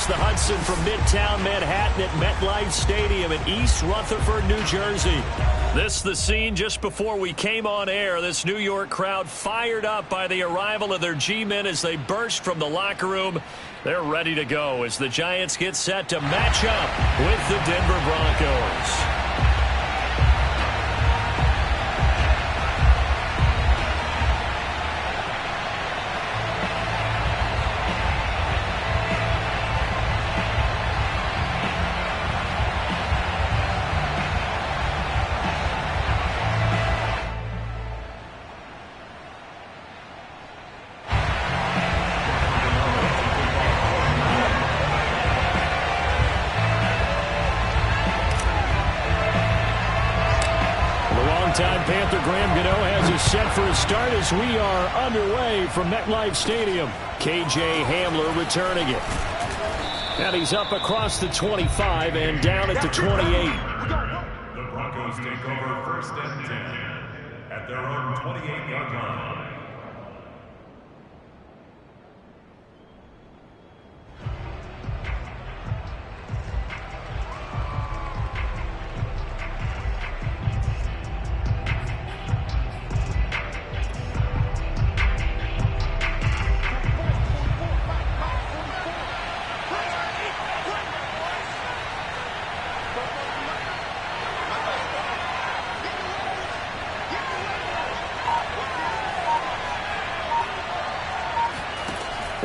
across the Hudson from Midtown Manhattan at MetLife Stadium in East Rutherford, New Jersey. This is the scene just before we came on air. This New York crowd fired up by the arrival of their G-men as they burst from the locker room. They're ready to go as the Giants get set to match up with the Denver Broncos. Panther Graham Gano has us set for a start as we are underway from MetLife Stadium. KJ Hamler returning it. And he's up across the 25 and down at the 28. The Broncos take over first and 10 at their own 28-yard line.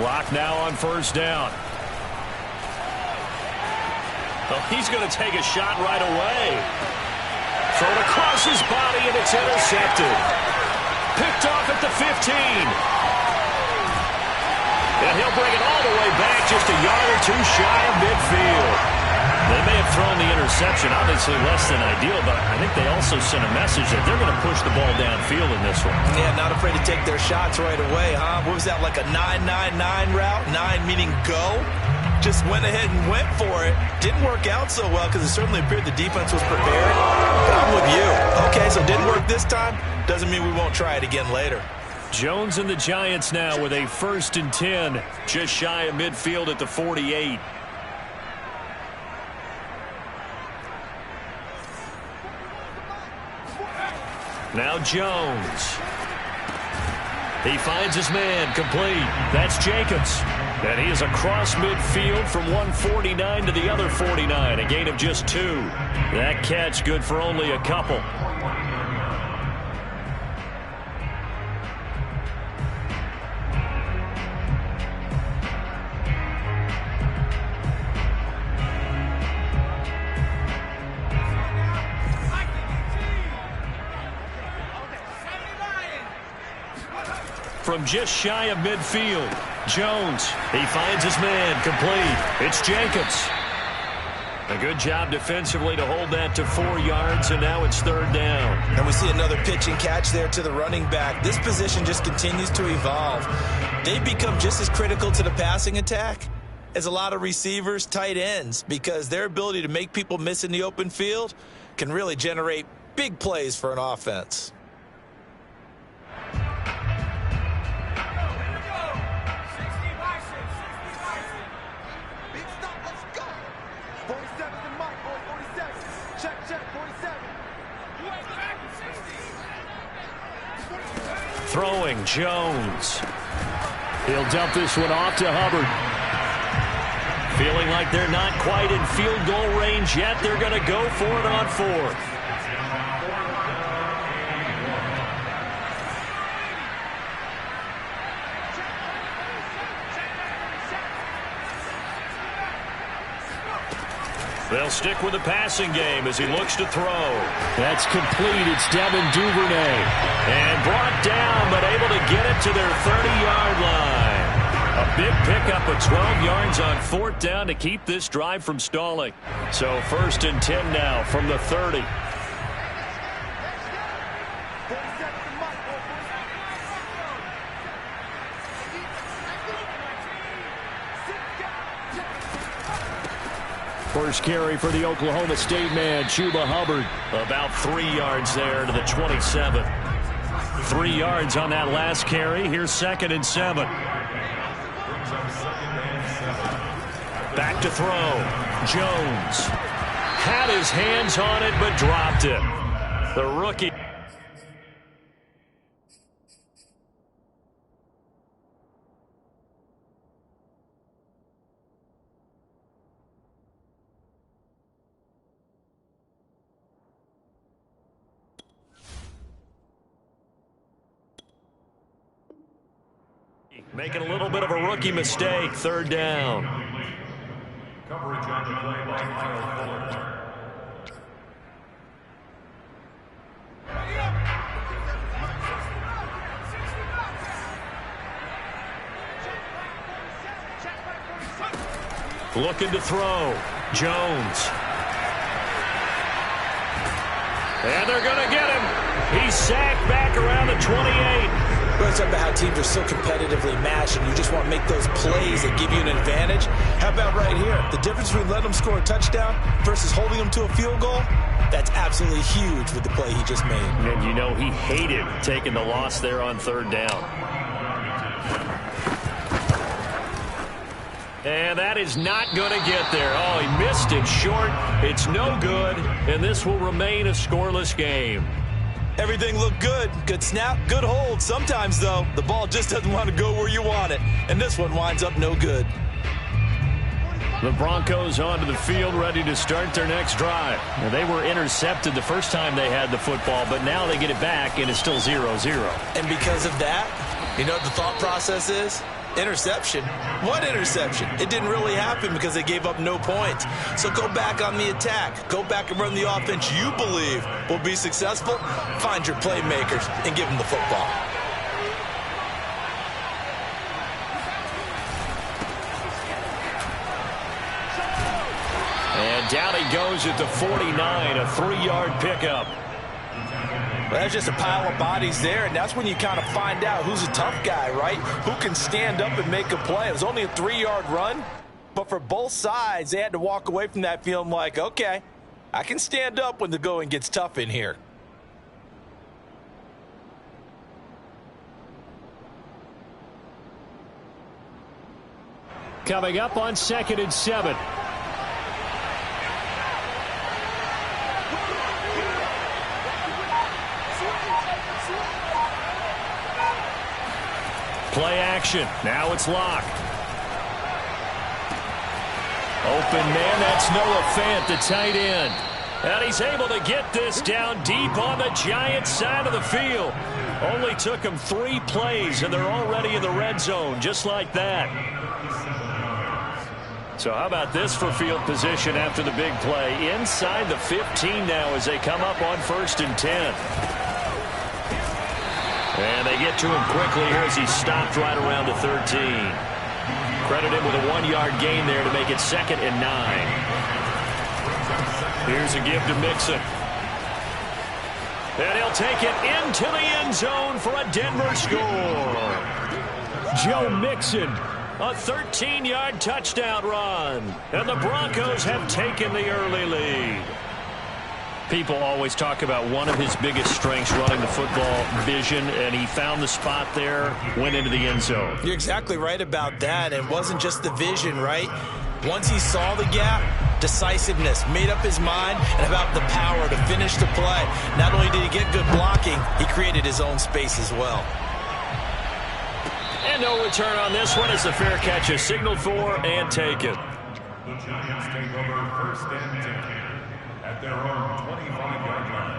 Clock now on first down. Oh, he's going to take a shot right away. Thrown across his body, and it's intercepted. Picked off at the 15. And he'll bring it all the way back, just a yard or two shy of midfield. They may have thrown the interception, obviously less than ideal, but I think they also sent a message that they're going to push the ball downfield in this one. Yeah, not afraid to take their shots right away, huh? What was that, like a 9-9-9 route? 9 meaning go? Just went ahead and went for it. Didn't work out so well because it certainly appeared the defense was prepared. But I'm with you. Okay, so didn't work this time. Doesn't mean we won't try it again later. Jones and the Giants now with a 1st and 10, just shy of midfield at the 48. Now Jones. He finds his man complete. That's Jacobs. And he is across midfield from 149 to the other 49. A gain of just 2. That catch good for only a couple. From just shy of midfield, Jones, he finds his man complete. It's Jacobs. A good job defensively to hold that to 4 yards, and now it's 3rd down. And we see another pitch and catch there to the running back. This position just continues to evolve. They've become just as critical to the passing attack as a lot of receivers, tight ends, because their ability to make people miss in the open field can really generate big plays for an offense. Throwing, Jones. He'll dump this one off to Hubbard. Feeling like they're not quite in field goal range yet. They're going to go for it on 4th. They'll stick with the passing game as he looks to throw. That's complete. It's Devin Duvernay. And brought down, but able to get it to their 30-yard line. A big pickup of 12 yards on 4th down to keep this drive from stalling. So 1st and 10 now from the 30. First carry for the Oklahoma State man, Chuba Hubbard. About 3 yards there to the 27. 3 yards on that last carry. Here's 2nd and 7. Back to throw. Jones had his hands on it but dropped it. The rookie. Making a little bit of a rookie mistake. Third down. Coverage on the play by Kyle Fuller. Looking to throw. Jones. And they're going to get him. He's sacked back around the 28. We're talking about how teams are so competitively matched and you just want to make those plays that give you an advantage. How about right here? The difference between letting them score a touchdown versus holding them to a field goal, that's absolutely huge with the play he just made. And you know he hated taking the loss there on third down. And that is not going to get there. Oh, he missed it short. It's no good, and this will remain a scoreless game. Everything looked good. Good snap, good hold. Sometimes, though, the ball just doesn't want to go where you want it. And this one winds up no good. The Broncos onto the field, ready to start their next drive. Now, they were intercepted the first time they had the football, but now they get it back, and it's still 0-0. And because of that, you know what the thought process is? Interception. What interception? It didn't really happen because they gave up no points. So go back on the attack. Go back and run the offense you believe will be successful. Find your playmakers and give them the football. And down he goes at the 49, a 3-yard pickup. Well, that's just a pile of bodies there, and that's when you kind of find out who's a tough guy, right? Who can stand up and make a play. It was only a 3-yard run, but for both sides, they had to walk away from that feeling like, okay, I can stand up when the going gets tough in here. Coming up on 2nd and 7. Play action. Now it's locked. Open man, that's Noah Fant, the tight end. And he's able to get this down deep on the Giants side of the field. Only took him 3 plays, and they're already in the red zone, just like that. So how about this for field position after the big play? Inside the 15 now as they come up on 1st and 10. And they get to him quickly here as he stopped right around the 13. Credit him with a 1-yard gain there to make it 2nd and 9. Here's a give to Mixon. And he'll take it into the end zone for a Denver score. Joe Mixon, a 13-yard touchdown run. And the Broncos have taken the early lead. People always talk about one of his biggest strengths running the football, vision, and he found the spot there, went into the end zone. You're exactly right about that. It wasn't just the vision, right? Once he saw the gap, decisiveness, made up his mind, and about the power to finish the play. Not only did he get good blocking, he created his own space as well. And no return on this one as the fair catch is signaled for and taken. The Giants take over 1st and 10 at their own 25-yard line.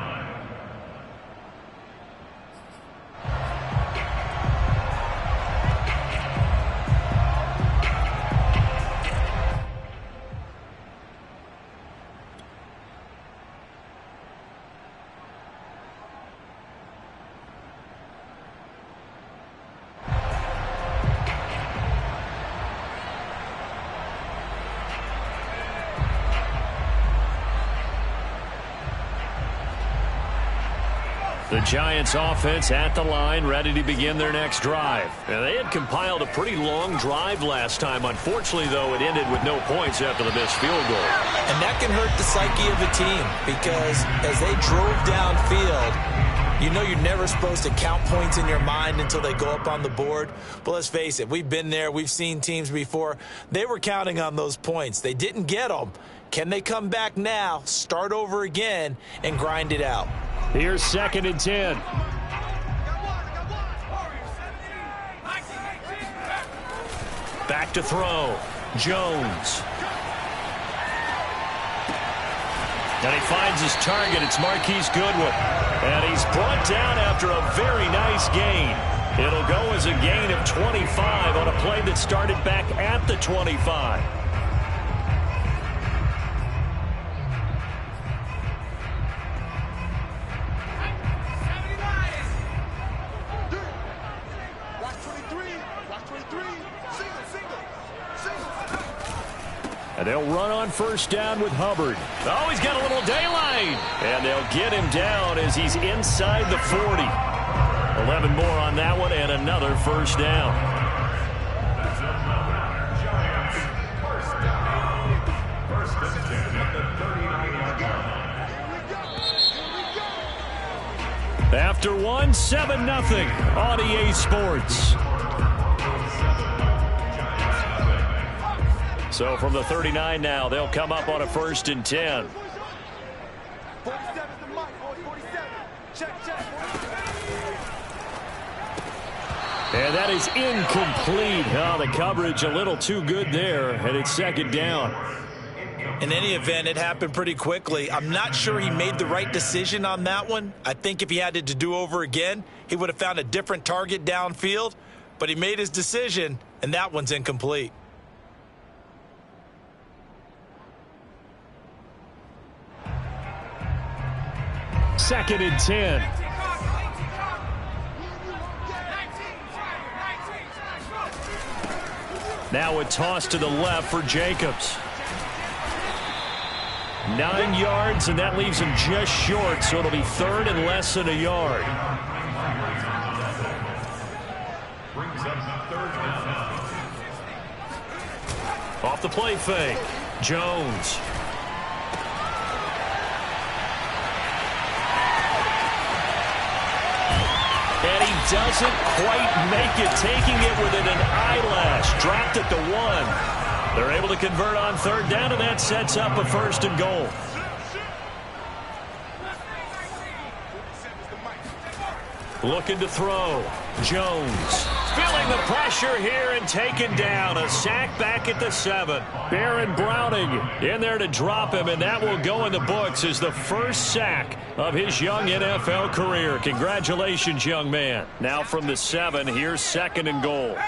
The Giants offense at the line, ready to begin their next drive. And they had compiled a pretty long drive last time. Unfortunately, though, it ended with no points after the missed field goal. And that can hurt the psyche of a team because as they drove downfield, You know you're never supposed to count points in your mind until they go up on the board. But let's face it, we've been there. We've seen teams before. They were counting on those points. They didn't get them. Can they come back now, start over again, and grind it out? Here's 2nd and 10. Back to throw. Jones. And he finds his target. It's Marquise Goodwin. And he's brought down after a very nice gain. It'll go as a gain of 25 on a play that started back at the 25. And they'll run on 1st down with Hubbard. Oh, he's got a little daylight. And they'll get him down as he's inside the 40. 11 more on that one and another 1st down. First and 10 at the 39-yard line. After one, 7-0 on EA Sports. So from the 39 now, they'll come up on a 1st and 10. And that is incomplete. Oh, the coverage a little too good there, and it's 2nd down. In any event, it happened pretty quickly. I'm not sure he made the right decision on that one. I think if he had it to do over again, he would have found a different target downfield. But he made his decision, and that one's incomplete. Second and 10. Now a toss to the left for Jacobs. 9 yards, and that leaves him just short, so it'll be 3rd and less than a yard. Off the play fake. Jones. And he doesn't quite make it, taking it within an eyelash. Dropped at the 1. They're able to convert on 3rd down, and that sets up a 1st and goal. Looking to throw. Jones. Feeling the pressure here and taken down. A sack back at the 7. Baron Browning in there to drop him, and that will go in the books as the first sack of his young NFL career. Congratulations, young man. Now from the 7, here's 2nd and goal.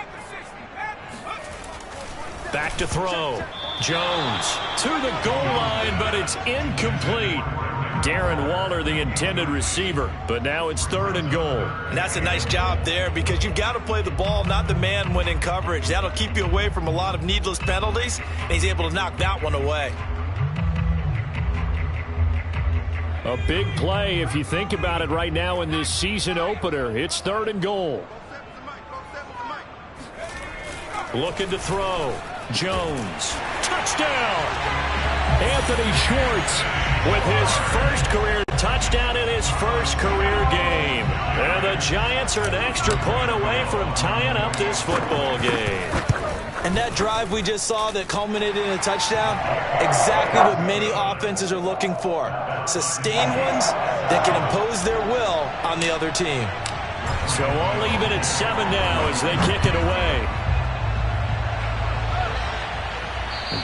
Back to throw. Jones to the goal line, but it's incomplete. Darren Waller, the intended receiver, but now it's 3rd and goal. And that's a nice job there because you've got to play the ball, not the man when in coverage. That'll keep you away from a lot of needless penalties, and he's able to knock that one away. A big play if you think about it right now in this season opener. It's 3rd and goal. Looking to throw. Jones. Touchdown! Anthony Schwartz with his first career touchdown in his first career game. And the Giants are an extra point away from tying up this football game. And that drive we just saw that culminated in a touchdown, exactly what many offenses are looking for. Sustained ones that can impose their will on the other team. So all even at 7 now as they kick it away.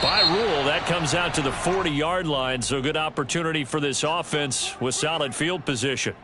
By rule, that comes out to the 40-yard line, so good opportunity for this offense with solid field position.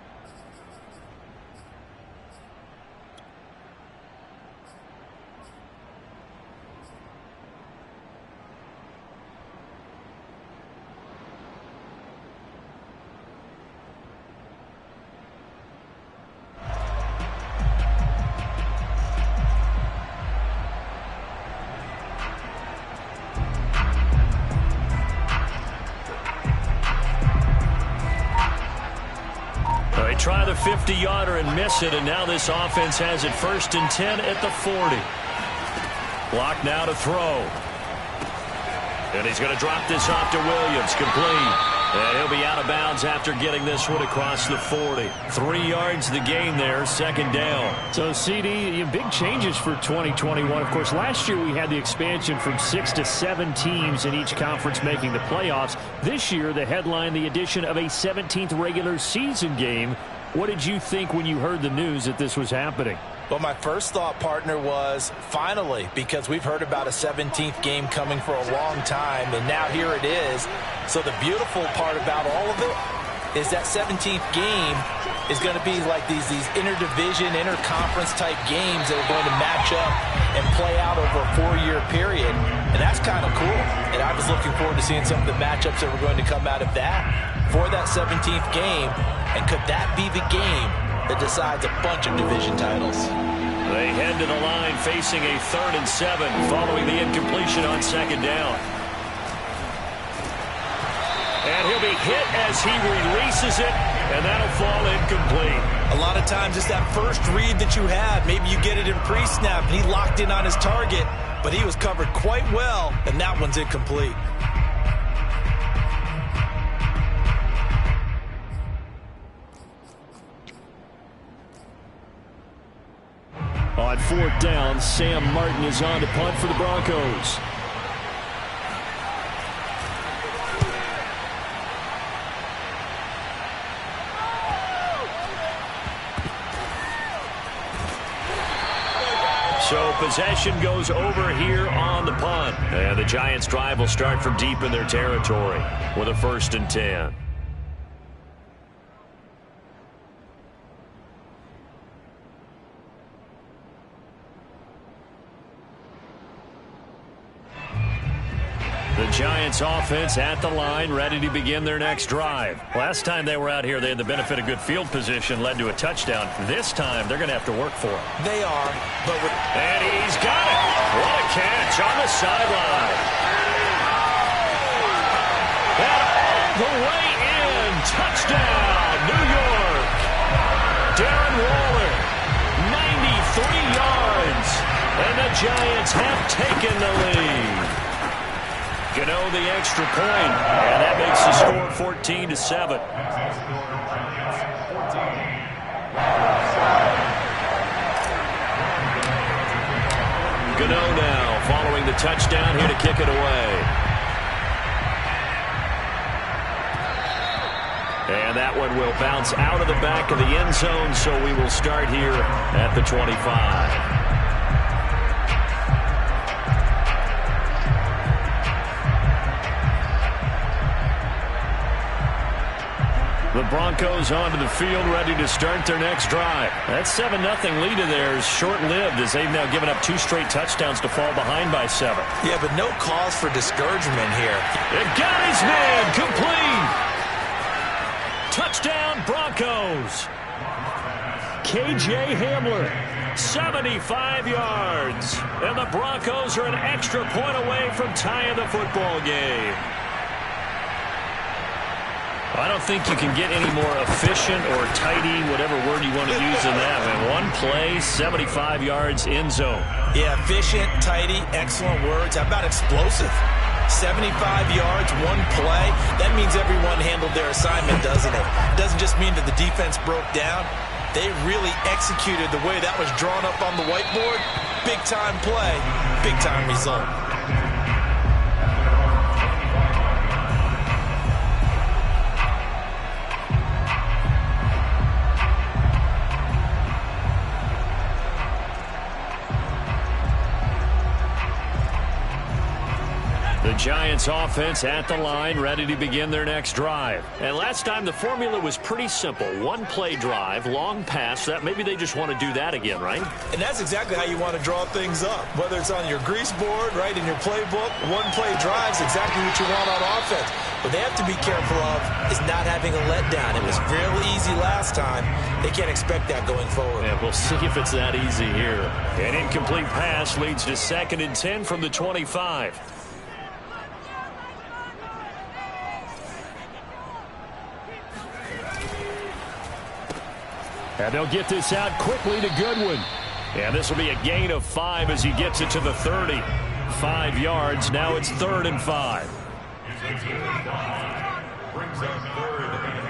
Try the 50-yarder and miss it, and now this offense has it 1st and 10 at the 40. Block now to throw. And he's going to drop this off to Williams. Complete. And he'll be out of bounds after getting this one across the 40. 3 yards the gain there, second down. So, CD, big changes for 2021. Of course, last year we had the expansion from 6 to 7 teams in each conference making the playoffs. This year, the headline, the addition of a 17th regular season game. What did you think when you heard the news that this was happening? Well, my first thought, partner, was finally, because we've heard about a 17th game coming for a long time, and now here it is. So the beautiful part about all of it is that 17th game is going to be like these interdivision, interconference type games that are going to match up and play out over a 4-year period, and that's kind of cool. And I was looking forward to seeing some of the matchups that were going to come out of that for that 17th game, and could that be the game that decides a bunch of division titles? They head to the line facing a 3rd and 7 following the incompletion on second down. And he'll be hit as he releases it, and that'll fall incomplete. A lot of times it's that first read that you have. Maybe you get it in pre-snap, and he locked in on his target, but he was covered quite well, and that one's incomplete. On 4th down, Sam Martin is on to punt for the Broncos. So possession goes over here on the punt. And the Giants' drive will start from deep in their territory with a 1st and 10. The Giants offense at the line, ready to begin their next drive. Last time they were out here, they had the benefit of good field position, led to a touchdown. This time, they're going to have to work for it. They are, but and he's got it. What a catch on the sideline. And all the way in. Touchdown, New York. Darren Waller, 93 yards. And the Giants have taken the lead. Gano the extra point, and that makes the score 14-7. Gano now following the touchdown here to kick it away. And that one will bounce out of the back of the end zone, so we will start here at the 25. The Broncos onto the field, ready to start their next drive. That 7-0 lead of theirs short-lived as they've now given up 2 straight touchdowns to fall behind by 7. Yeah, but no cause for discouragement here. It got his man complete. Touchdown, Broncos. KJ Hamler, 75 yards. And the Broncos are an extra point away from tying the football game. I don't think you can get any more efficient or tidy, whatever word you want to use in that. Man, 1 play, 75 yards, end zone. Yeah, efficient, tidy, excellent words. How about explosive? 75 yards, 1 play. That means everyone handled their assignment, doesn't it? Doesn't just mean that the defense broke down. They really executed the way that was drawn up on the whiteboard. Big-time play, big-time result. The Giants offense at the line, ready to begin their next drive. And last time the formula was pretty simple. 1 play drive, long pass. That maybe they just want to do that again, right? And that's exactly how you want to draw things up. Whether it's on your grease board, right, in your playbook, 1 play drive's exactly what you want on offense. What they have to be careful of is not having a letdown. It was real easy last time. They can't expect that going forward. Yeah, we'll see if it's that easy here. An incomplete pass leads to 2nd and 10 from the 25. And they'll get this out quickly to Goodwin. And this will be a gain of 5 as he gets it to the 30. 5 yards. Now it's 3rd and 5. brings up 3rd and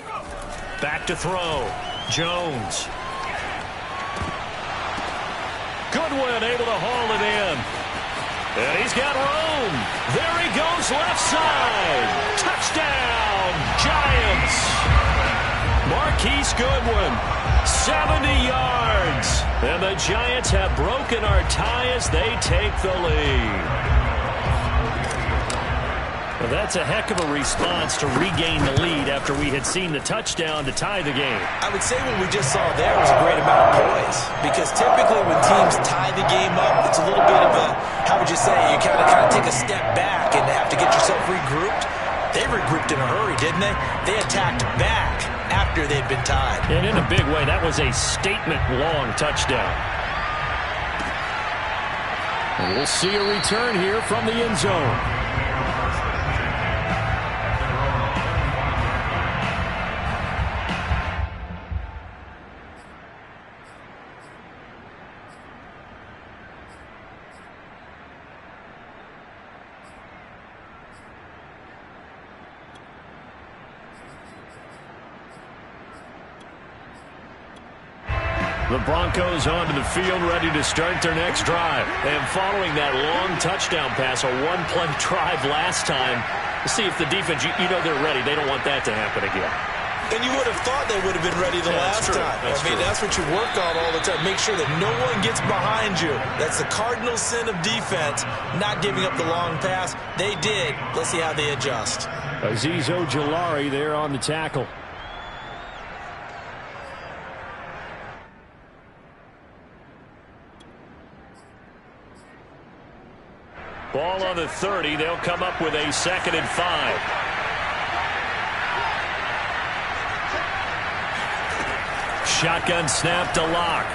5. Back to throw. Jones. Goodwin able to haul it in. And he's got room. There he goes left side. Touchdown, Giants. Marquise Goodwin, 70 yards. And the Giants have broken our tie as they take the lead. Well, that's a heck of a response to regain the lead after we had seen the touchdown to tie the game. I would say what we just saw there was a great amount of poise, because typically when teams tie the game up, it's a little bit of a, how would you say, you kind of take a step back and have to get yourself regrouped. They regrouped in a hurry, didn't they? They attacked back after they'd been tied. And in a big way, that was a statement-long touchdown. And we'll see a return here from the end zone. The Broncos onto the field, ready to start their next drive. And following that long touchdown pass, a one-play drive last time, we'll see if the defense, you know they're ready. They don't want that to happen again. And you would have thought they would have been ready the last time. That's what you work on all the time. Make sure that no one gets behind you. That's the cardinal sin of defense, not giving up the long pass. They did. Let's see how they adjust. Azeez Ojulari there on the tackle. Ball on the 30. They'll come up with a 2nd and 5. Shotgun snap to Locke.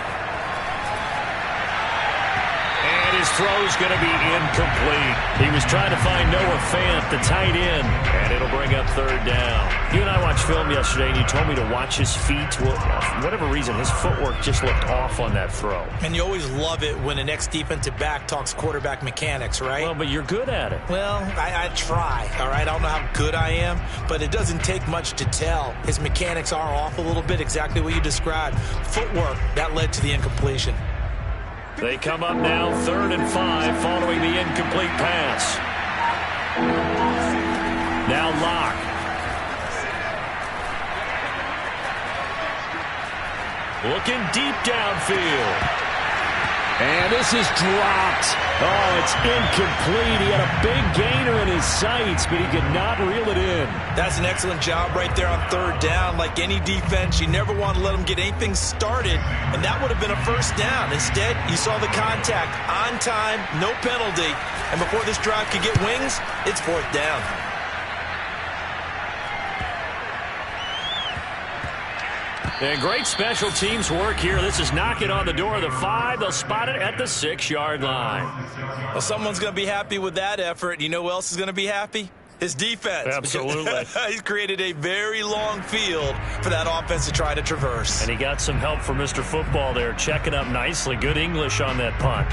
And his throw's going to be incomplete. He was trying to find Noah Fant, the tight end, and it'll bring up 3rd down. You and I watched film yesterday, and you told me to watch his feet. Well, for whatever reason, his footwork just looked off on that throw. And you always love it when an ex-defensive back talks quarterback mechanics, right? Well, but you're good at it. Well, I try, all right? I don't know how good I am, but it doesn't take much to tell. His mechanics are off a little bit, exactly what you described. Footwork, that led to the incompletion. They come up now 3rd and 5 following the incomplete pass. Now Locke. Looking deep downfield. And this is dropped. Oh, it's incomplete. He had a big gainer in his sights, but he could not reel it in. That's an excellent job right there on 3rd down. Like any defense, you never want to let them get anything started, and that would have been a 1st down. Instead, you saw the contact on time, no penalty, and before this drive could get wings, it's 4th down. And great special teams work here. This is knocking on the door of the 5. They'll spot it at the 6-yard line. Well, someone's going to be happy with that effort. You know who else is going to be happy? His defense. Absolutely. He's created a very long field for that offense to try to traverse. And he got some help from Mr. Football there, checking up nicely. Good English on that punt.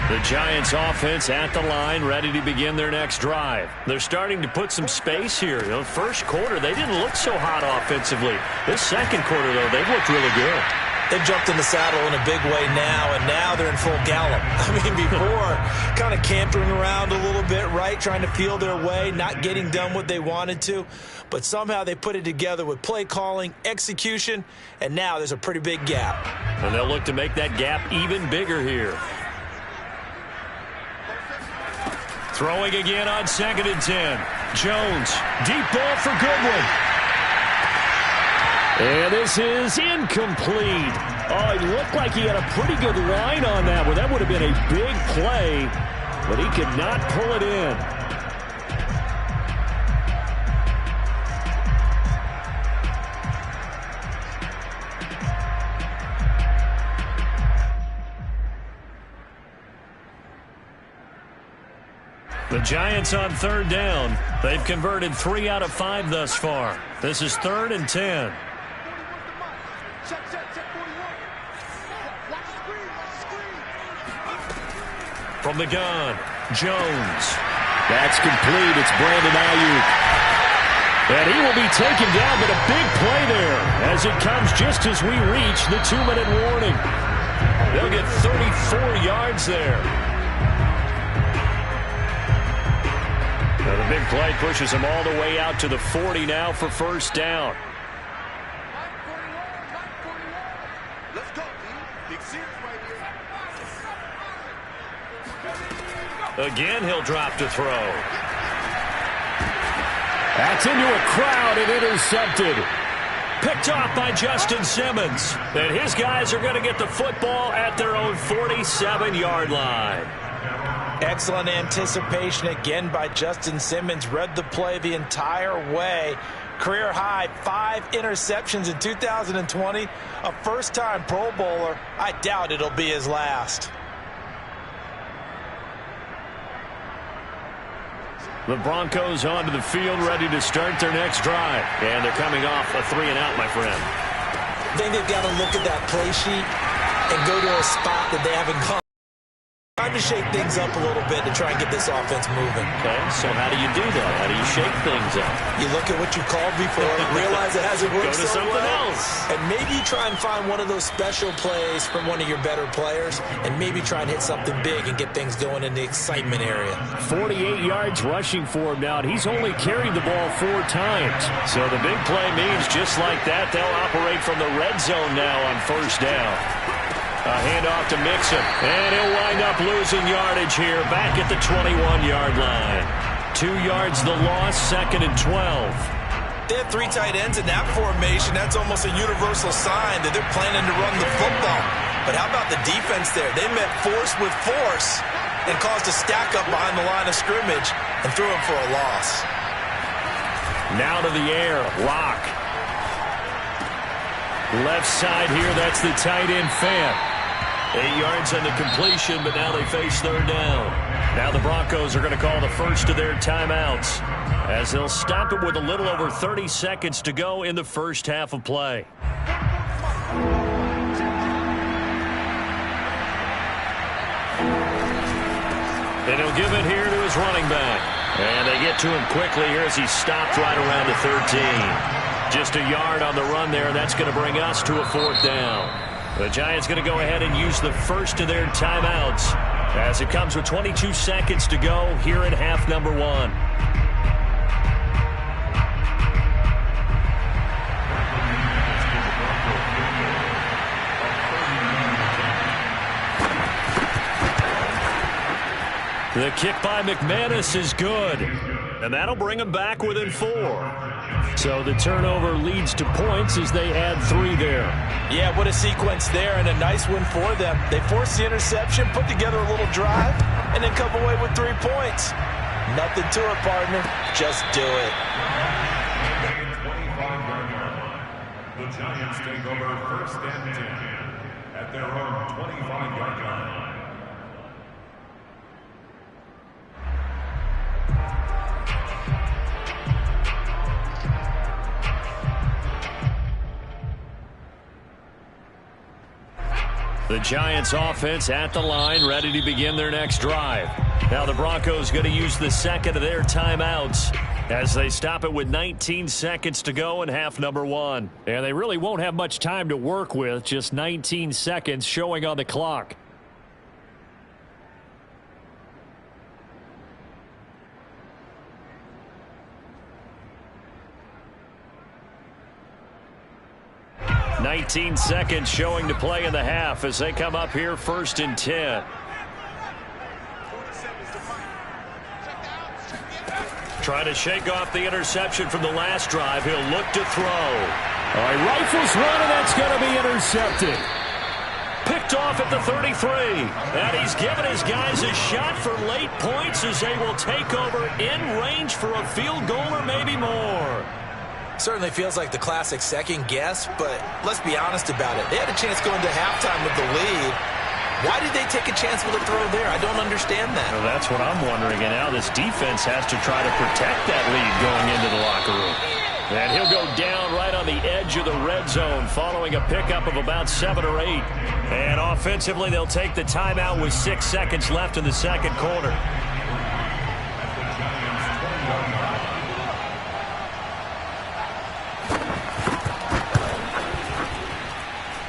The Giants offense at the line, ready to begin their next drive. They're starting to put some space here. You know, first quarter, they didn't look so hot offensively. This second quarter, though, they've looked really good. They've jumped in the saddle in a big way now, and now they're in full gallop. I mean, before, kind of cantering around a little bit, right, trying to feel their way, not getting done what they wanted to. But somehow they put it together with play calling, execution, and now there's a pretty big gap. And they'll look to make that gap even bigger here. Throwing again on 2nd and 10. Jones, deep ball for Goodwin. And this is incomplete. Oh, it looked like he had a pretty good line on that one. That would have been a big play, but he could not pull it in. The Giants on third down. They've converted 3 out of 5 thus far. This is 3rd and 10. From the gun, Jones. That's complete. It's Brandon Ayuk. And he will be taken down, but a big play there as it comes just as we reach the 2-minute warning. They'll get 34 yards there. Now the big play pushes him all the way out to the 40 now for first down. Let's go, Big Sears right here. Again, he'll drop to throw. That's into a crowd and intercepted. Picked off by Justin Simmons. And his guys are going to get the football at their own 47-yard line. Excellent anticipation again by Justin Simmons. Read the play the entire way. Career high 5 interceptions in 2020. A first-time Pro Bowler. I doubt it'll be his last. The Broncos onto the field, ready to start their next drive. And they're coming off a 3-and-out, my friend. I think they've got to look at that play sheet and go to a spot that they haven't gone. Time to shake things up a little bit to try and get this offense moving. Okay, so how do you do that? How do you shake things up? You look at what you called before, realize it hasn't worked Go to so something well, else. and maybe try and find one of those special plays from one of your better players, and maybe try and hit something big and get things going in the excitement area. 48 yards rushing for him now, and he's only carried the ball 4 times. So the big play means just like that, they'll operate from the red zone now on first down. A handoff to Mixon, and he'll wind up losing yardage here back at the 21-yard line. 2 yards the loss, 2nd and 12. They have 3 tight ends in that formation. That's almost a universal sign that they're planning to run the football. But how about the defense there? They met force with force and caused a stack up behind the line of scrimmage and threw him for a loss. Now to the air, Lock. Left side here, that's the tight end Fant. 8 yards on the completion, but now they face third down. Now the Broncos are going to call the first of their timeouts as they'll stop it with a little over 30 seconds to go in the first half of play. And he'll give it here to his running back. And they get to him quickly here as he stopped right around the 13. Just a yard on the run there. That's going to bring us to a 4th down. The Giants going to go ahead and use the first of their timeouts as it comes with 22 seconds to go here in half number 1. The kick by McManus is good, and that'll bring him back within 4. So the turnover leads to points as they add 3 there. Yeah, what a sequence there, and a nice win for them. They forced the interception, put together a little drive, and then come away with 3 points. Nothing to it, partner. Just do it. The Giants take over 1st and 10 at their own 25-yard line. The Giants offense at the line, ready to begin their next drive. Now the Broncos going to use the second of their timeouts as they stop it with 19 seconds to go in half number 1. And they really won't have much time to work with, just 19 seconds showing on the clock. $19 seconds showing to play in the half as they come up here 1st and 10. Trying to shake off the interception from the last drive. He'll look to throw. All right, rifles one, and that's going to be intercepted. Picked off at the 33. And he's given his guys a shot for late points as they will take over in range for a field goal or maybe more. Certainly feels like the classic second guess, but let's be honest about it. They had a chance going to halftime with the lead, Why did they take a chance with a throw there? I don't understand that. Well, that's what I'm wondering. And now this defense has to try to protect that lead going into the locker room. And he'll go down right on the edge of the red zone following a pickup of about 7 or 8. And offensively, they'll take the timeout with 6 seconds left in the second quarter.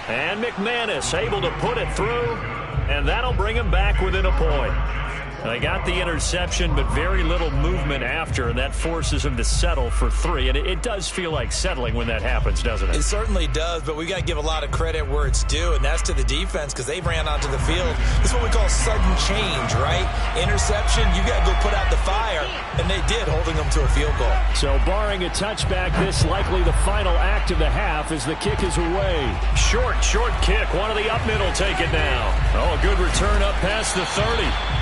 And McManus able to put it through, and that'll bring him back within a point. They got the interception, but very little movement after, and that forces him to settle for 3. And it does feel like settling when that happens, doesn't it? It certainly does, but we got to give a lot of credit where it's due, and that's to the defense because they ran onto the field. This is what we call sudden change, right? Interception, you got to go put out the fire, and they did, holding them to a field goal. So barring a touchback, this likely the final act of the half as the kick is away. Short kick. One of the up middle take it now. Oh, a good return up past the 30.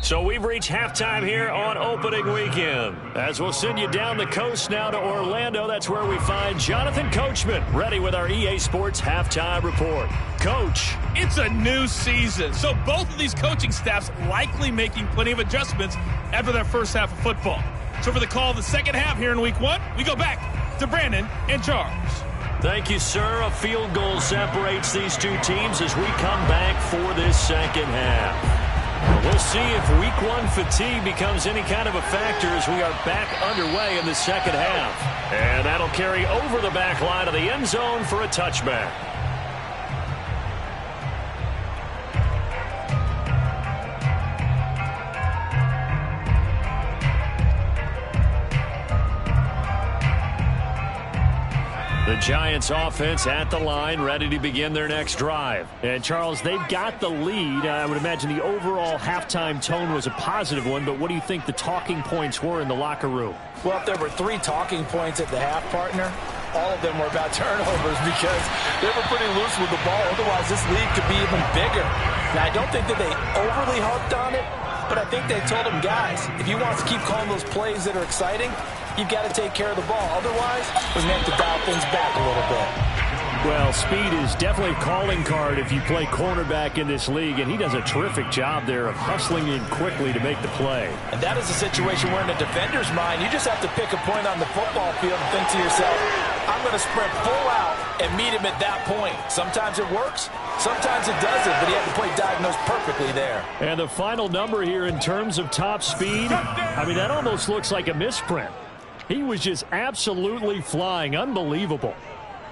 So we've reached halftime here on opening weekend. As we'll send you down the coast now to Orlando, that's where we find Jonathan Coachman, ready with our EA Sports halftime report. Coach. It's a new season, so both of these coaching staffs likely making plenty of adjustments after their first half of football. So for the call of the second half here in week 1, we go back to Brandon and Charles. Thank you, sir. A field goal separates these two teams as we come back for this second half. We'll see if week 1 fatigue becomes any kind of a factor as we are back underway in the second half. And that'll carry over the back line of the end zone for a touchback. The Giants offense at the line, ready to begin their next drive. And, Charles, they've got the lead. I would imagine the overall halftime tone was a positive one, but what do you think the talking points were in the locker room? Well, if there were 3 talking points at the half, partner, all of them were about turnovers because they were pretty loose with the ball. Otherwise, this lead could be even bigger. Now, I don't think that they overly harped on it, but I think they told them, guys, if you want to keep calling those plays that are exciting, you've got to take care of the ball. Otherwise, we're going to have to dial things back a little bit. Well, speed is definitely a calling card if you play cornerback in this league, and he does a terrific job there of hustling in quickly to make the play. And that is a situation where in the defender's mind, you just have to pick a point on the football field and think to yourself, I'm going to sprint full out and meet him at that point. Sometimes it works, sometimes it doesn't, but he had the play diagnosed perfectly there. And the final number here in terms of top speed, I mean, that almost looks like a misprint. He was just absolutely flying. Unbelievable.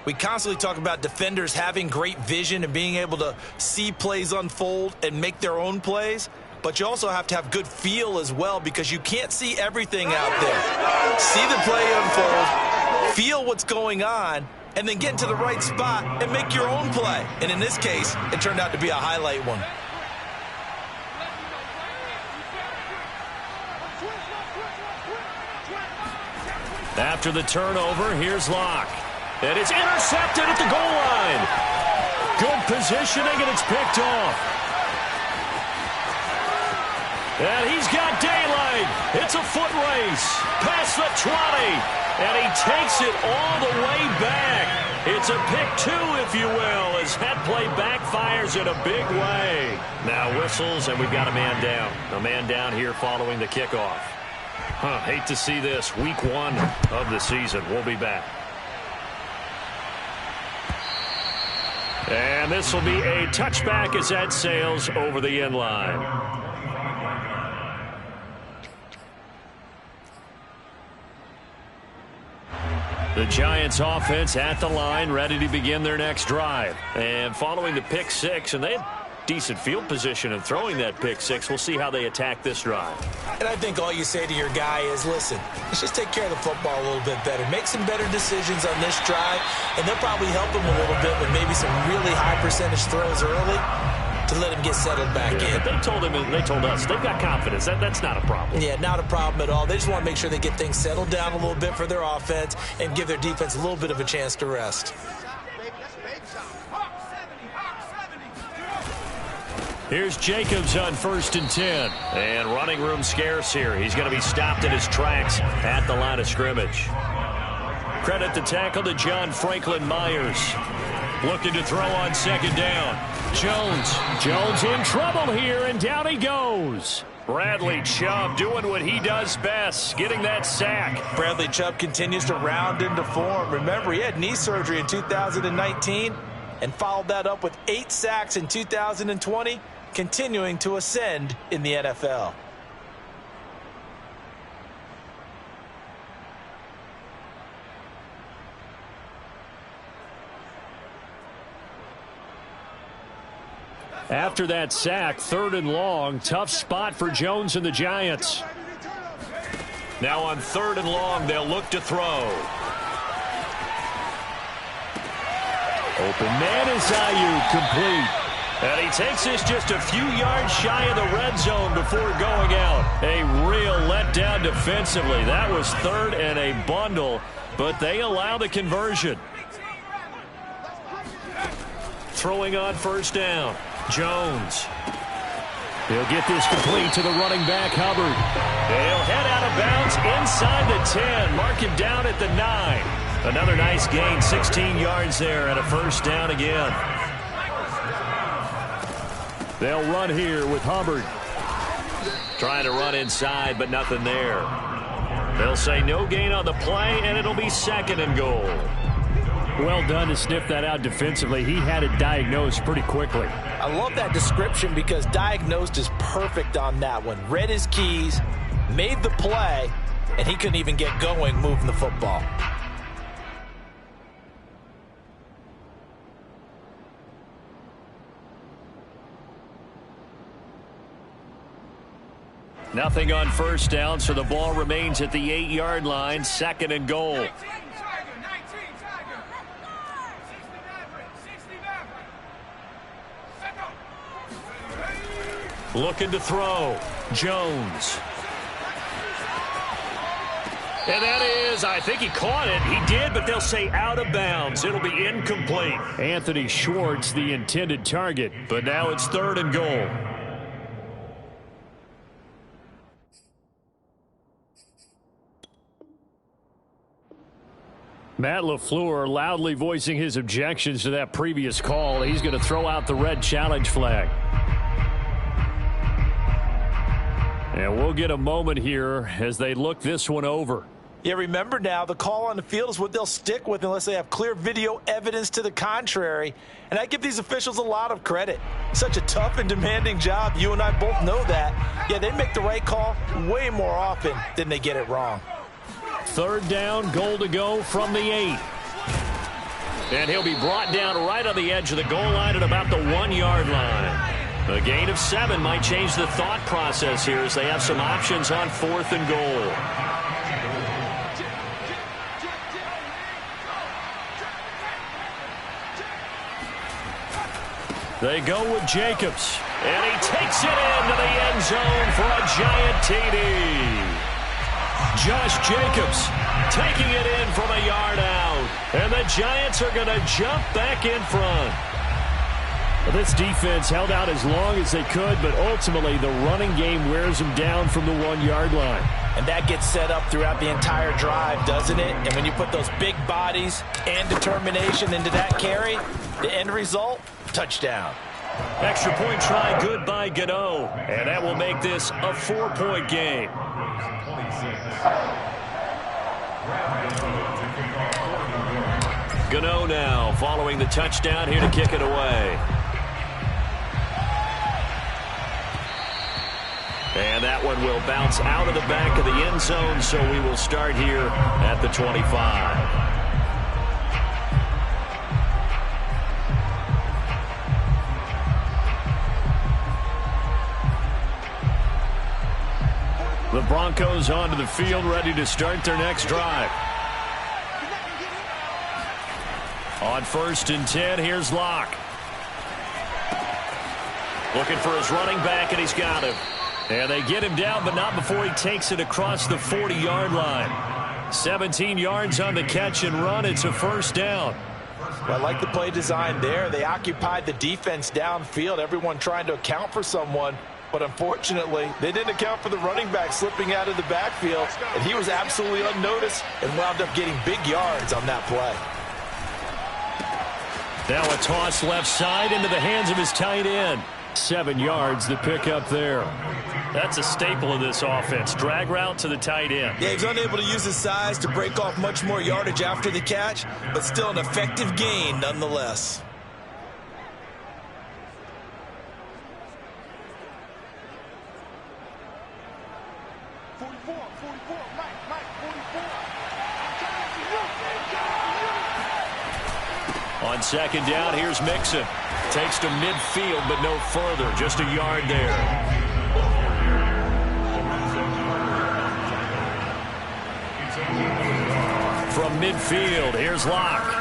We constantly talk about defenders having great vision and being able to see plays unfold and make their own plays. But you also have to have good feel as well because you can't see everything out there. See the play unfold, feel what's going on, and then get into the right spot and make your own play. And in this case, it turned out to be a highlight one. After the turnover, here's Locke. And it's intercepted at the goal line. Good positioning, and it's picked off. And he's got daylight. It's a foot race. Past the 20. And he takes it all the way back. It's a pick 2, if you will, as that play backfires in a big way. Now whistles, and we've got a man down. A man down here following the kickoff. Hate to see this. Week 1 of the season. We'll be back. And this will be a touchback as that sails over the end line. The Giants offense at the line, ready to begin their next drive. And following the pick 6, and they had decent field position in throwing that pick 6. We'll see how they attack this drive. And I think all you say to your guy is, listen, let's just take care of the football a little bit better. Make some better decisions on this drive, and they'll probably help him a little bit with maybe some really high percentage throws early to let him get settled back in. But they told him, and they told us, they've got confidence. That's not a problem. Yeah, not a problem at all. They just want to make sure they get things settled down a little bit for their offense and give their defense a little bit of a chance to rest. Here's Jacobs on 1st and 10. And running room scarce here. He's going to be stopped in his tracks at the line of scrimmage. Credit the tackle to John Franklin Myers. Looking to throw on 2nd down. Jones in trouble here, and down he goes. Bradley Chubb doing what he does best, getting that sack. Bradley Chubb continues to round into form. Remember, he had knee surgery in 2019 and followed that up with 8 sacks in 2020, continuing to ascend in the NFL. After that sack, 3rd and long. Tough spot for Jones and the Giants. Now on 3rd and long, they'll look to throw. Open man is Ayuk, complete. And he takes this just a few yards shy of the red zone before going out. A real letdown defensively. That was 3rd and a bundle, but they allow the conversion. Throwing on 1st down. Jones. He'll get this complete to the running back, Hubbard. He'll head out of bounds inside the 10. Mark him down at the 9. Another nice gain, 16 yards there, and a 1st down again. They'll run here with Hubbard. Trying to run inside, but nothing there. They'll say no gain on the play, and it'll be 2nd and goal. Well done to sniff that out defensively. He had it diagnosed pretty quickly. I love that description because diagnosed is perfect on that one. Read his keys, made the play, and he couldn't even get going moving the football. Nothing on 1st down, so the ball remains at the 8-yard line, 2nd and goal. Looking to throw. Jones. And that is, I think he caught it. He did, but they'll say out of bounds. It'll be incomplete. Anthony Schwartz, the intended target. But now it's 3rd and goal. Matt LaFleur loudly voicing his objections to that previous call. He's going to throw out the red challenge flag. And we'll get a moment here as they look this one over. Yeah, remember now, the call on the field is what they'll stick with unless they have clear video evidence to the contrary. And I give these officials a lot of credit. Such a tough and demanding job. You and I both know that. Yeah, they make the right call way more often than they get it wrong. 3rd down, goal to go from the 8. And he'll be brought down right on the edge of the goal line at about the 1-yard line. A gain of 7 might change the thought process here as they have some options on 4th and goal. They go with Jacobs. And he takes it into the end zone for a giant TD. Josh Jacobs taking it in from a yard out. And the Giants are going to jump back in front. Well, this defense held out as long as they could, but ultimately the running game wears them down from the 1-yard line. And that gets set up throughout the entire drive, doesn't it? And when you put those big bodies and determination into that carry, the end result, touchdown. Extra point try good by Gano. And that will make this a 4-point game. Gano now following the touchdown here to kick it away. And that one will bounce out of the back of the end zone, so we will start here at the 25. The Broncos onto the field, ready to start their next drive. On 1st and 10, here's Locke. Looking for his running back, and he's got him. And they get him down, but not before he takes it across the 40-yard line. 17 yards on the catch and run. It's a 1st down. Well, I like the play design there. They occupied the defense downfield, everyone trying to account for someone. But unfortunately, they didn't account for the running back slipping out of the backfield. And he was absolutely unnoticed and wound up getting big yards on that play. Now a toss left side into the hands of his tight end. 7 yards, the pickup there. That's a staple of this offense. Drag route to the tight end. Yeah, he's unable to use his size to break off much more yardage after the catch, but still an effective gain nonetheless. On second down, here's Mixon. Takes to midfield, but no further. Just a yard there. From midfield, here's Locke.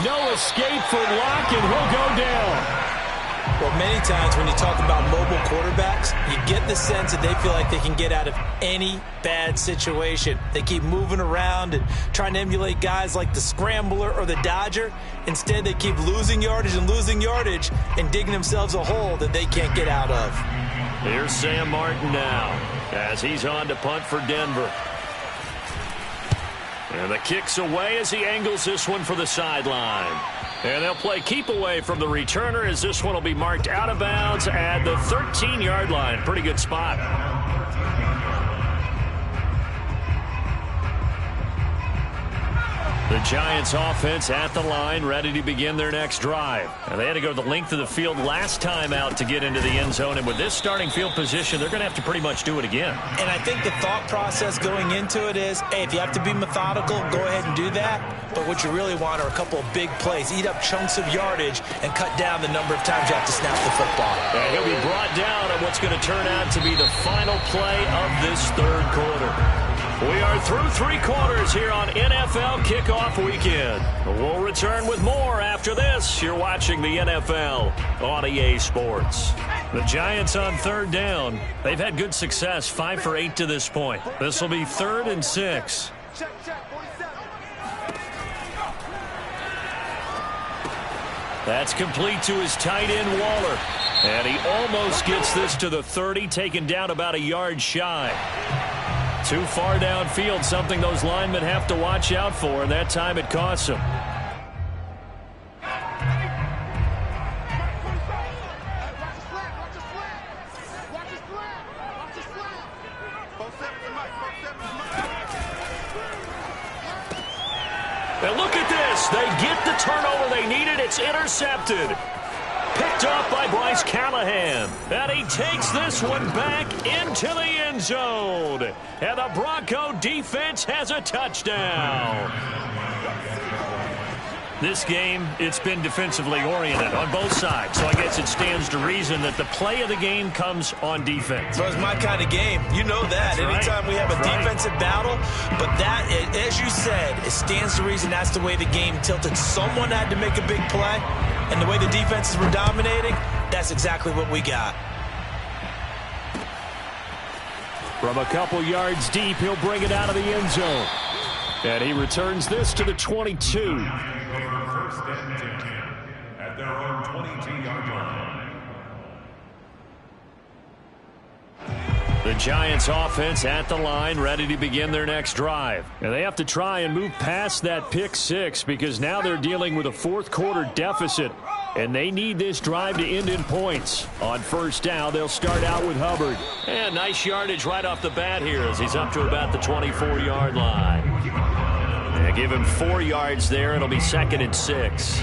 No escape for Locke, and he'll go down. Well, many times when you talk about mobile quarterbacks, you get the sense that they feel like they can get out of any bad situation. They keep moving around and trying to emulate guys like the Scrambler or the Dodger. Instead, they keep losing yardage and digging themselves a hole that they can't get out of. Here's Sam Martin now as he's on to punt for Denver. And the kick's away as he angles this one for the sideline. And they'll play keep away from the returner as this one will be marked out of bounds at the 13-yard line. Pretty good spot. The Giants offense at the line, ready to begin their next drive. And they had to go the length of the field last time out to get into the end zone. And with this starting field position, they're going to have to pretty much do it again. And I think the thought process going into it is, hey, if you have to be methodical, go ahead and do that. But what you really want are a couple of big plays. Eat up chunks of yardage and cut down the number of times you have to snap the football. And he'll be brought down on what's going to turn out to be the final play of this third quarter. We are through 3 quarters here on NFL Kickoff Weekend. We'll return with more after this. You're watching the NFL on EA Sports. The Giants on third down. They've had good success, 5 for 8 to this point. This will be 3rd and 6. That's complete to his tight end, Waller. And he almost gets this to the 30, taken down about a yard shy. Too far downfield, something those linemen have to watch out for, and that time it costs them. And look at this. They get the turnover they needed. It's intercepted. Picked off by Bryce Callahan. And he takes this one back into the end zone. And the Bronco defense has a touchdown. This game, it's been defensively oriented on both sides. So I guess it stands to reason that the play of the game comes on defense. Well, it's my kind of game. You know that. That's anytime right. we have a That's defensive battle. But that, as you said, it stands to reason that's the way the game tilted. Someone had to make a big play. And the way the defenses were dominating, that's exactly what we got. From a couple yards deep, he'll bring it out of the end zone. And he returns this to the 22. First and 10 at their own 22-yard line. The Giants offense at the line, ready to begin their next drive. And they have to try and move past that pick 6 because now they're dealing with a fourth quarter deficit. And they need this drive to end in points. On first down, they'll start out with Hubbard. And nice yardage right off the bat here as he's up to about the 24-yard line. And give him 4 yards there. It'll be 2nd and 6.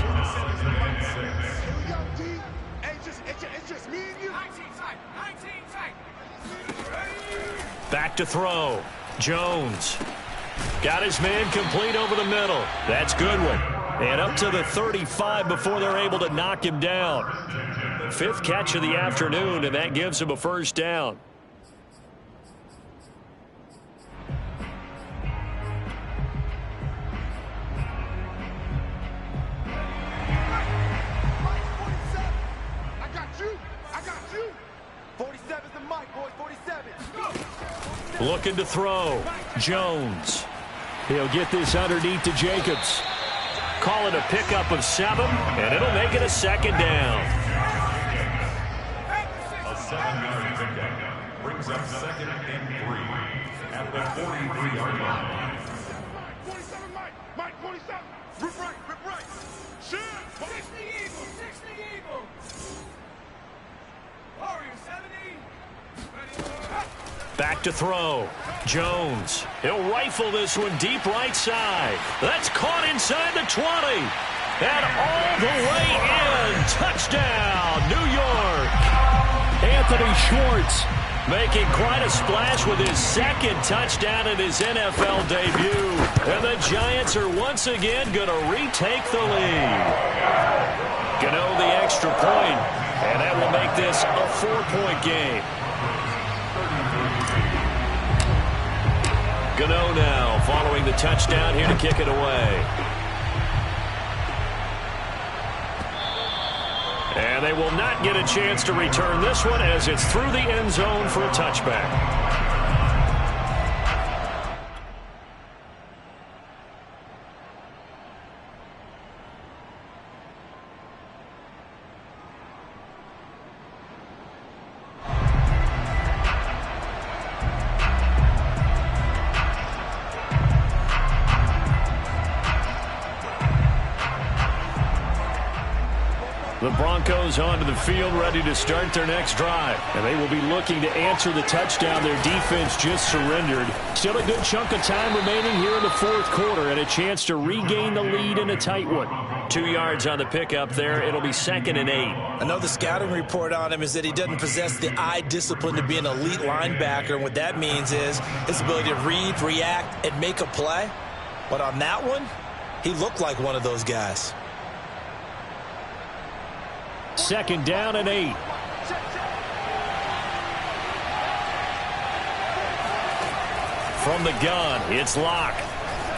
Back to throw. Jones. Got his man complete over the middle. That's Goodwin. And up to the 35 before they're able to knock him down. 5th catch of the afternoon, and that gives him a first down. Looking to throw. Jones. He'll get this underneath to Jacobs. Call it a pickup of 7, and it'll make it a 2nd down. A 7-yard pickup brings up 2nd and 3 at the 43-yard line. Rip right. Shoot. 60 Eagles. Warriors 70. Back to throw. Jones. He'll rifle this one deep right side. That's caught inside the 20. And all the way in. Touchdown, New York. Anthony Schwartz making quite a splash with his second touchdown in his NFL debut. And the Giants are once again going to retake the lead. Gano the extra point, and that will make this a 4-point game. Gano now following the touchdown here to kick it away. And they will not get a chance to return this one as it's through the end zone for a touchback. The Broncos onto the field, ready to start their next drive. And they will be looking to answer the touchdown their defense just surrendered. Still a good chunk of time remaining here in the fourth quarter and a chance to regain the lead in a tight one. 2 yards on the pickup there. It'll be 2nd and 8. I know the scouting report on him is that he doesn't possess the eye discipline to be an elite linebacker. And what that means is his ability to read, react, and make a play. But on that one, he looked like one of those guys. 2nd down and 8. From the gun, it's Locke.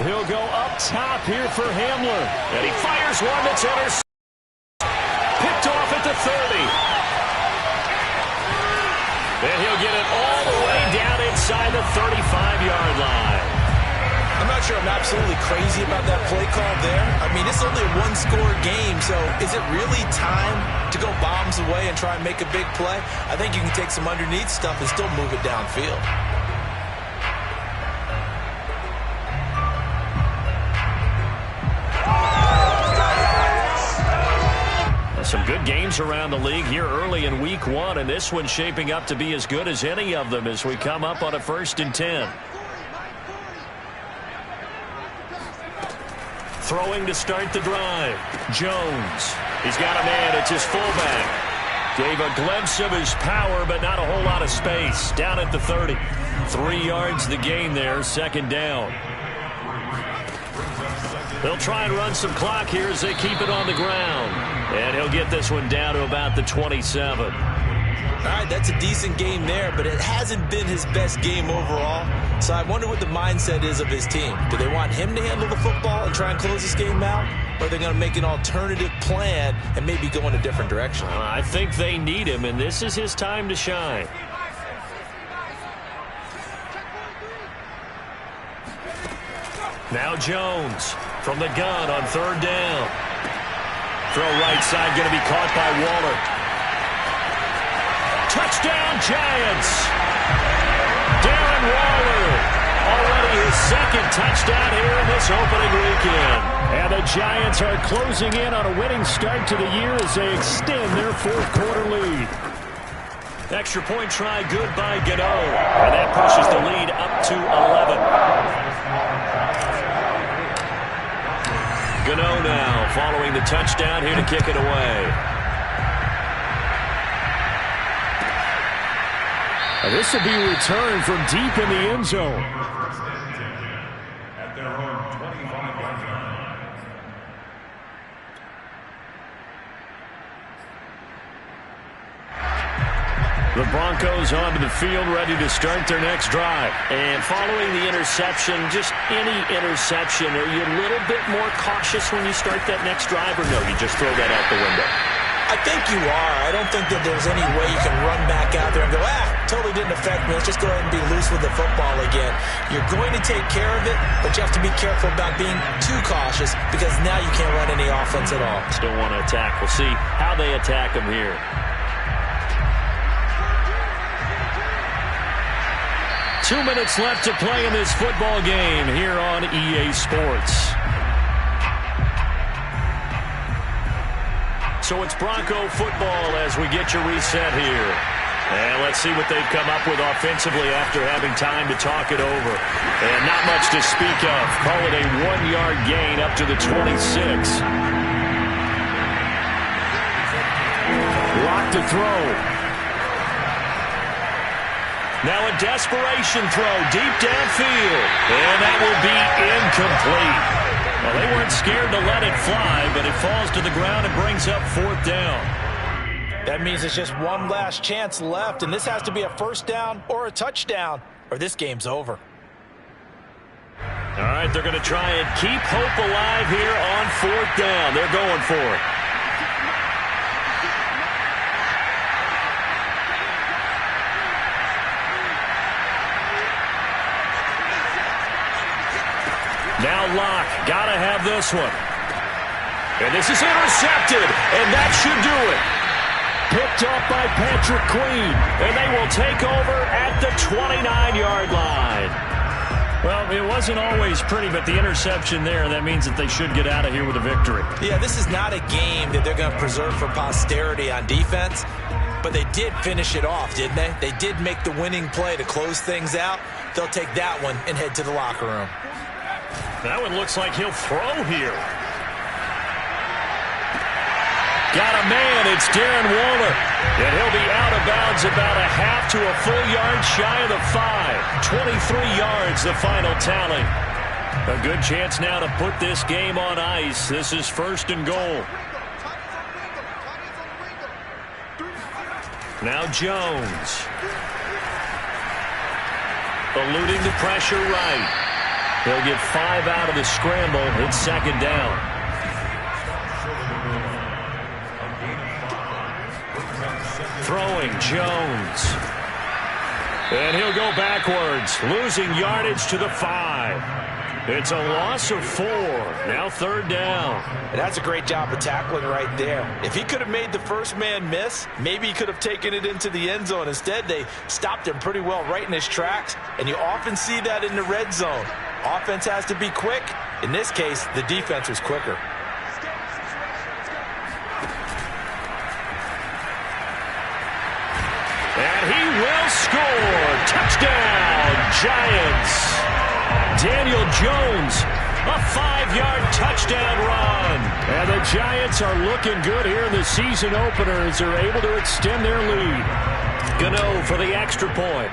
He'll go up top here for Hamler. And he fires one that's intercepted. Picked off at the 30. And he'll get it all the way down inside the 35-yard line. I'm not sure I'm absolutely crazy about that play call there. I mean, it's only a one-score game, so is it really time to go bombs away and try and make a big play? I think you can take some underneath stuff and still move it downfield. Some good games around the league here early in week 1, and this one's shaping up to be as good as any of them as we come up on a 1st and 10. Throwing to start the drive. Jones. He's got a man. It's his fullback. Gave a glimpse of his power, but not a whole lot of space. Down at the 30. 3 yards the gain there. 2nd down. They'll try and run some clock here as they keep it on the ground. And he'll get this one down to about the 27. All right, that's a decent game there, but it hasn't been his best game overall. So I wonder what the mindset is of his team. Do they want him to handle the football and try and close this game out? Or are they going to make an alternative plan and maybe go in a different direction? I think they need him, and this is his time to shine. Now Jones from the gun on 3rd down. Throw right side going to be caught by Waller. Touchdown, Giants! Darren Waller, already his 2nd touchdown here in this opening weekend. And the Giants are closing in on a winning start to the year as they extend their 4th quarter lead. Extra point try good by Gano. And that pushes the lead up to 11. Gano now following the touchdown here to kick it away. This will be returned from deep in the end zone. At their own 25-yard line. The Broncos onto the field, ready to start their next drive. And following the interception, just any interception, are you a little bit more cautious when you start that next drive, or no, you just throw that out the window? I think you are. I don't think that there's any way you can run back out there and go, totally didn't affect me. Let's just go ahead and be loose with the football again. You're going to take care of it, but you have to be careful about being too cautious because now you can't run any offense at all. Still want to attack. We'll see how they attack him here. Two minutes left to play in this football game here on EA Sports. So it's Bronco football as we get you reset here. And let's see what they've come up with offensively after having time to talk it over. And not much to speak of. Call it a 1-yard gain up to the 26. Lock to throw. Now a desperation throw deep downfield. And that will be incomplete. Well, they weren't scared to let it fly, but it falls to the ground and brings up 4th down. That means it's just one last chance left, and this has to be a first down or a touchdown, or this game's over. All right, they're going to try and keep hope alive here on 4th down. They're going for it. Now Locke, got to have this one. And this is intercepted, and that should do it. Picked up by Patrick Queen, and they will take over at the 29-yard line. Well, it wasn't always pretty, but the interception there, that means that they should get out of here with a victory. Yeah, this is not a game that they're going to preserve for posterity on defense, but they did finish it off, didn't they? They did make the winning play to close things out. They'll take that one and head to the locker room. That one looks like he'll throw here. Got a man, it's Darren Waller. And he'll be out of bounds about a half to a full yard shy of the 5. 23 yards, the final tally. A good chance now to put this game on ice. This is 1st and goal. Now Jones. Eluding the pressure right. He'll get 5 out of the scramble. It's 2nd down. Throwing Jones. And he'll go backwards, losing yardage to the 5. It's a loss of 4. Now 3rd down. And that's a great job of tackling right there. If he could have made the first man miss, maybe he could have taken it into the end zone. Instead, they stopped him pretty well right in his tracks. And you often see that in the red zone. Offense has to be quick. In this case, the defense was quicker. And he will score. Touchdown, Giants. Daniel Jones, a 5-yard touchdown run. And the Giants are looking good here in the season opener as they're able to extend their lead. Gano for the extra point.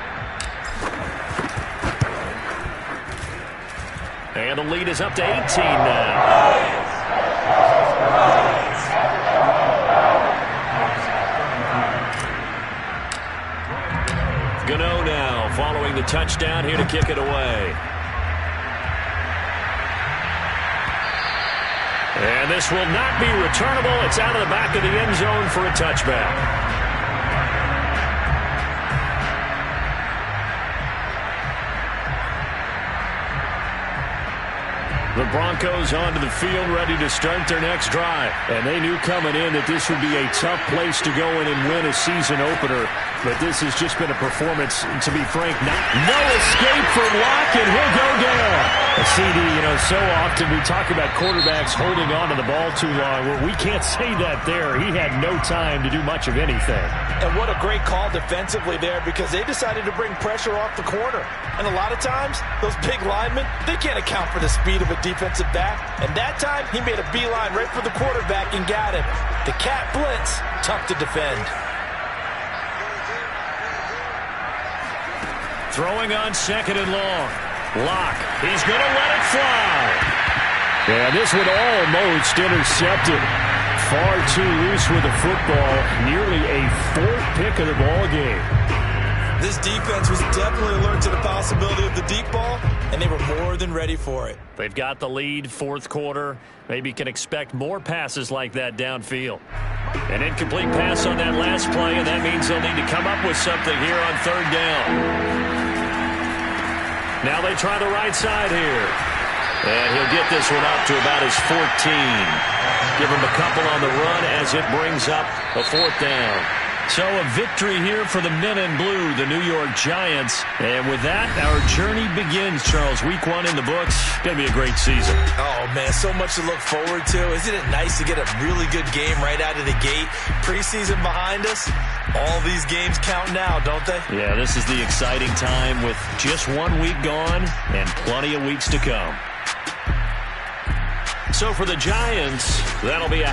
And the lead is up to 18 now. Gano now following the touchdown here to kick it away. And this will not be returnable. It's out of the back of the end zone for a touchback. The Broncos onto the field ready to start their next drive. And they knew coming in that this would be a tough place to go in and win a season opener. But this has just been a performance, to be frank, no escape for Locke, and he'll go down. CD, so often we talk about quarterbacks holding on to the ball too long. Well, we can't say that there. He had no time to do much of anything. And what a great call defensively there, because they decided to bring pressure off the corner. And a lot of times, those big linemen, they can't account for the speed of a defensive back. And that time, he made a beeline right for the quarterback and got him. The cat blitz, tough to defend. Throwing on 2nd and long. Locke, he's going to let it fly. And this one almost intercepted. Far too loose with the football. Nearly a 4th pick of the ball game. This defense was definitely alert to the possibility of the deep ball, and they were more than ready for it. They've got the lead, 4th quarter. Maybe can expect more passes like that downfield. An incomplete pass on that last play, and that means they'll need to come up with something here on 3rd down. Now they try the right side here. And he'll get this one up to about his 14. Give him a couple on the run as it brings up a 4th down. So a victory here for the men in blue, the New York Giants. And with that, our journey begins, Charles. Week 1 in the books. Going to be a great season. Oh, man, so much to look forward to. Isn't it nice to get a really good game right out of the gate? Preseason behind us. All these games count now, don't they? Yeah, this is the exciting time with just 1 week gone and plenty of weeks to come. So for the Giants, that'll be a